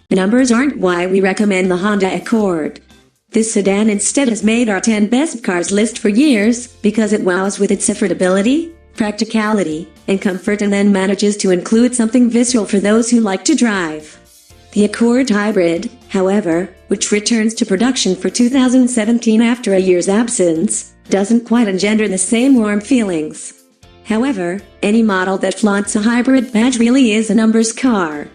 Numbers aren't why we recommend the Honda Accord. This sedan instead has made our 10 best cars list for years because it wows with its affordability, practicality, and comfort, and then manages to include something visceral for those who like to drive. The Accord Hybrid, however, which returns to production for 2017 after a year's absence, doesn't quite engender the same warm feelings. However, any model that flaunts a hybrid badge really is a numbers car.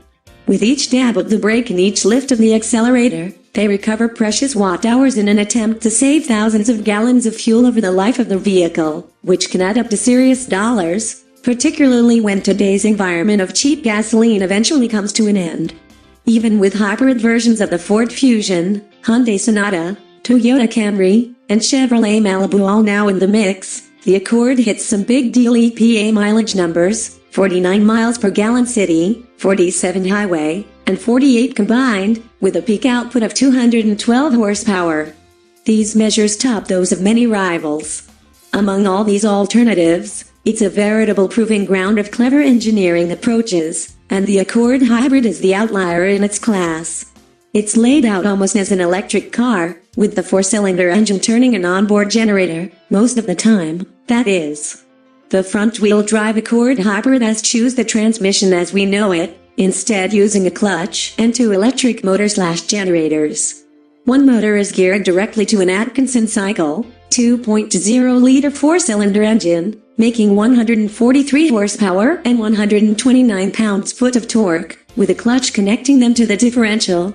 With each dab of the brake and each lift of the accelerator, they recover precious watt-hours in an attempt to save thousands of gallons of fuel over the life of the vehicle, which can add up to serious dollars, particularly when today's environment of cheap gasoline eventually comes to an end. Even with hybrid versions of the Ford Fusion, Hyundai Sonata, Toyota Camry, and Chevrolet Malibu all now in the mix, the Accord hits some big deal EPA mileage numbers: 49 miles per gallon city, 47 highway, and 48 combined, with a peak output of 212 horsepower. These measures top those of many rivals. Among all these alternatives, it's a veritable proving ground of clever engineering approaches, and the Accord Hybrid is the outlier in its class. It's laid out almost as an electric car, with the four-cylinder engine turning an onboard generator, most of the time, that is. The front-wheel drive Accord Hybrid has choose the transmission as we know it, instead using a clutch and two electric motor/generators. One motor is geared directly to an Atkinson cycle, 2.0-liter four-cylinder engine, making 143 horsepower and 129 pounds-foot of torque, with a clutch connecting them to the differential.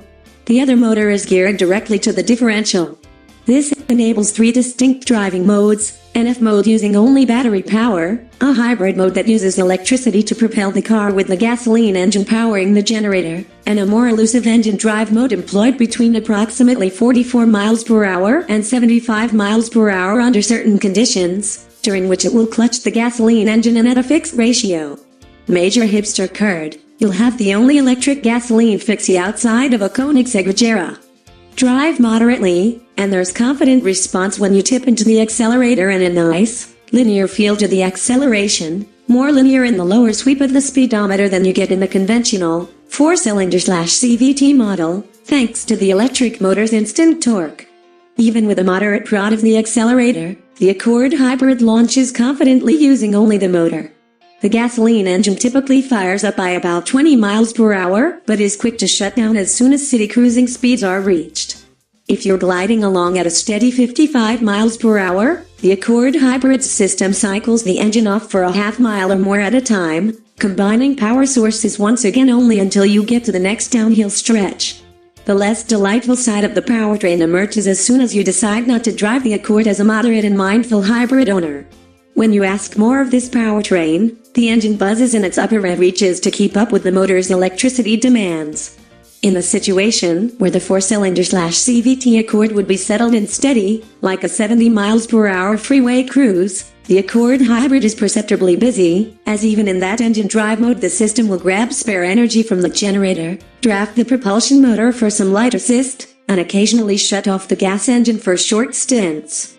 The other motor is geared directly to the differential. This enables three distinct driving modes: an F mode using only battery power, a hybrid mode that uses electricity to propel the car with the gasoline engine powering the generator, and a more elusive engine drive mode employed between approximately 44 miles per hour and 75 miles per hour under certain conditions, during which it will clutch the gasoline engine and at a fixed ratio. Major hipster curd, you'll have the only electric gasoline fixie outside of a Koenigsegg Regera. Drive moderately, and there's confident response when you tip into the accelerator and a nice, linear feel to the acceleration, more linear in the lower sweep of the speedometer than you get in the conventional, four-cylinder/CVT model, thanks to the electric motor's instant torque. Even with a moderate prod of the accelerator, the Accord Hybrid launches confidently using only the motor. The gasoline engine typically fires up by about 20 miles per hour, but is quick to shut down as soon as city cruising speeds are reached. If you're gliding along at a steady 55 miles per hour, the Accord Hybrid system cycles the engine off for a half mile or more at a time, combining power sources once again only until you get to the next downhill stretch. The less delightful side of the powertrain emerges as soon as you decide not to drive the Accord as a moderate and mindful hybrid owner. When you ask more of this powertrain, the engine buzzes and its upper rev reaches to keep up with the motor's electricity demands. In the situation where the four-cylinder/CVT Accord would be settled and steady, like a 70 miles per hour freeway cruise, the Accord Hybrid is perceptibly busy, as even in that engine drive mode the system will grab spare energy from the generator, draft the propulsion motor for some light assist, and occasionally shut off the gas engine for short stints.